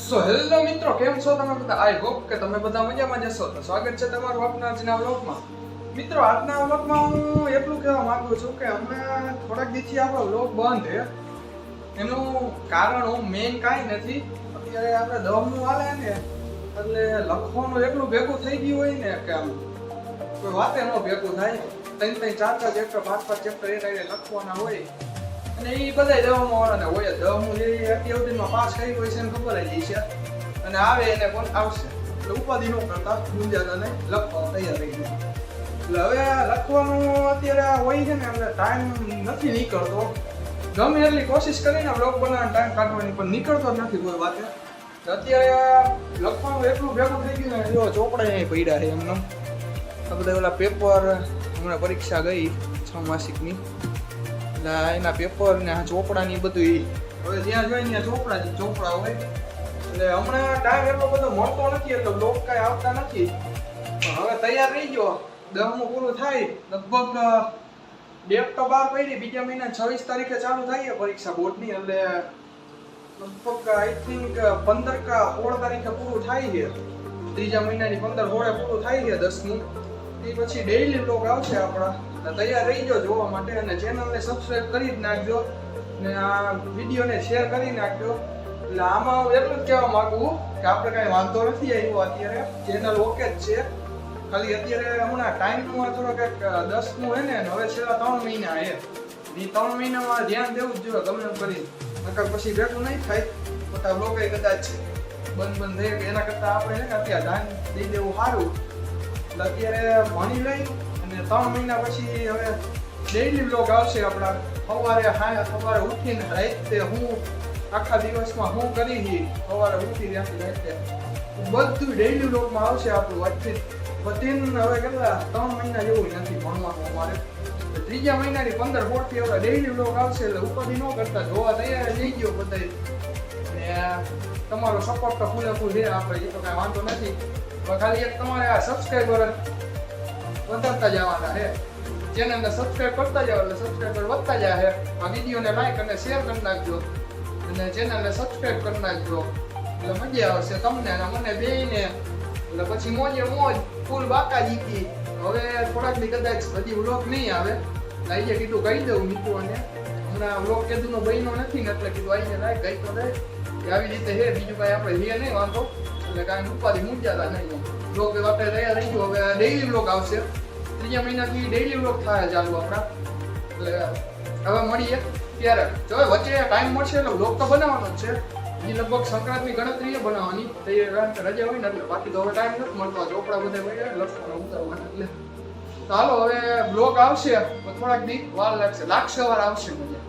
So hello મિત્રો, કેમ છો તમે બધા? આઈ હોપ કે તમે બધા મજામાં જશો. તો સ્વાગત છે તમારું આપના આજના વ્લોગમાં. મિત્રો, આજના વ્લોગમાં હું એટલું કહેવા માંગુ છું કે હમણાં થોડાક દિવસથી આપણો વ્લોગ બંધ છે. એનું કારણ હું મેઇન કાંઈ નથી. અત્યારે આપણે 10મું હાલે ને એટલે લખવાનું એટલું ભેગું થઈ ગયું હોય ને કે આમ કોઈ વાતે ન ભેગું થાય. 3-3, 4-4 ચેપ્ટર, 5-5 ચેપ્ટર એ કાંઈ લખવાના હોય અને એ બધા 10મા વાળાને હોય. 10મું જે અત્યાર સુધીમાં પાસ કરી હોય છે એને ખબર જ છે અને આવે એને કોણ આવશે એટલે ઉપાધિ ન કરતા મુંજાતા ને લખવા તૈયાર થઈ ગયું. એટલે હવે લખવાનું અત્યારે હોય છે ને એટલે ટાઈમ નથી નીકળતો. ગમે એટલી કોશિશ કરીને બ્લોગ બનાવવાનો ટાઈમ કાઢવાની પણ નીકળતો જ નથી કોઈ વાતે. અત્યારે લખવાનું એટલું ભેગું થઈ ગયું ને જો ચોપડા અહીં પડ્યા છે એમને. આ બધા ઓલા પેપર હમણાં પરીક્ષા ગઈ 6 માસિકની એટલે એના પેપર ને આ ચોપડાની બધું હવે જ્યાં જોઈએ ત્યાં ચોપડા હોય એટલે હમણાં ટાઈમ એટલો બધો મળતો નથી એટલે બ્લોગ કાંઈ આવતા નથી. પણ હવે તૈયાર રહી ગયો. 10મું પૂરું થાય લગભગ ડેટ તો બહાર પડી. બીજા મહિના 26 તારીખે ચાલુ થાય પરીક્ષા બોર્ડની એટલે લગભગ આઈ થિંક 15 કા 16 તારીખે પૂરું થાય છે. ત્રીજા મહિનાની 15-16 પૂરું થાય છે 10મું. એ પછી ડેઈલી બ્લોગ આવશે આપણા. તૈયાર રહી જાઓ જોવા માટે અને ચેનલને સબસ્ક્રાઇબ કરી જ નાખજો અને આ વિડીયોને શેર કરી નાખજો. એટલે આમાં હું એટલું જ કહેવા માંગુ કે આપણે કાંઈ વાંધો નથી આવ્યો અત્યારે. ચેનલ ઓકે જ છે. ખાલી અત્યારે હમણાં ટાઈમનું થોડો કંઈક 10મું હોય ને હવે છેલ્લા 3 મહિના છે. એ 3 મહિનામાં ધ્યાન દેવું જ જોઈએ ગમે એમ કરી. નકર પછી ભેગું નહીં થાય. મોટા બ્લોગ કદાચ બંધ થઈ કે એના કરતાં આપણે છે ને અત્યારે ધ્યાન દઈ દેવું સારું. એટલે અત્યારે ભણી લઈ અને 3 મહિના પછી હવે ડેઈલી બ્લોગ આવશે આપણા. સવારે ઉઠીને રાતે હું આખા દિવસમાં હું કરી હતી સવારે ઉઠી ત્યાંથી રાતે બધું ડેઈલી બ્લોગમાં આવશે આપણું વાતચીત. બધીને હવે કેટલા 3 મહિના જેવું નથી ભણવાનું અમારે. ત્રીજા મહિનાની 15-16 થી હવે ડેઈલી બ્લોગ આવશે એટલે ઉપાધિ ન કરતા જોવા તૈયાર જઈ ગયો બધા. અને તમારો સપોર્ટ તો ફૂલેફૂલ છે આપણે, એ તો કાંઈ વાંધો નથી. ખાલી એક તમારે આ સબસ્ક્રાઈબર વધારતા જવાના છે. ચેનલને સબસ્ક્રાઇબ કરતા જાવ એટલે સબસ્ક્રાઇબર વધતા જાય. આ વિડીયોને લાઈક અને શેર કરી નાખજો અને ચેનલને સબસ્ક્રાઇબ કરી નાખજો એટલે મજા આવશે તમને અને મને બેયને. એટલે પછી મોજે મોજ ફૂલ બાકા જીતી. હવે થોડાક દી કદાચ હજી વ્લોગ નહીં આવે એટલે અહીંયા કીધું કહી દઉં મિત્રોને. હમણાં વ્લોગ કીધુંનો બહેનો નથી ને એટલે કીધું આવીને લાઈક કહી તો દે કે આવી રીતે છે. બીજું કાંઈ આપણે છે નહીં વાંધો એટલે કાંઈ ઉપાધિ મૂંઝાતા નહીં. બ્લોગ આપણે તૈયાર રહી ગયો. હવે ડેઈલી બ્લોગ આવશે. ત્રીજા મહિનાથી ડેઈલી બ્લોગ થાય ચાલુ આપણા. એટલે હવે મળીએ ત્યારે. જો વચ્ચે ટાઈમ મળશે એટલે બ્લોગ તો બનાવવાનો જ છે. એ લગભગ સંક્રાંતની ગણતરીએ બનાવવાની રજા હોય ને એટલે. બાકી તો હવે ટાઈમ નથી મળતો. ચોપડા બધા હોય લખવાના ઉતારવાના એટલે. ચાલો હવે બ્લોગ આવશે થોડાક દી વાર લાગશે વાર આવશે મજા.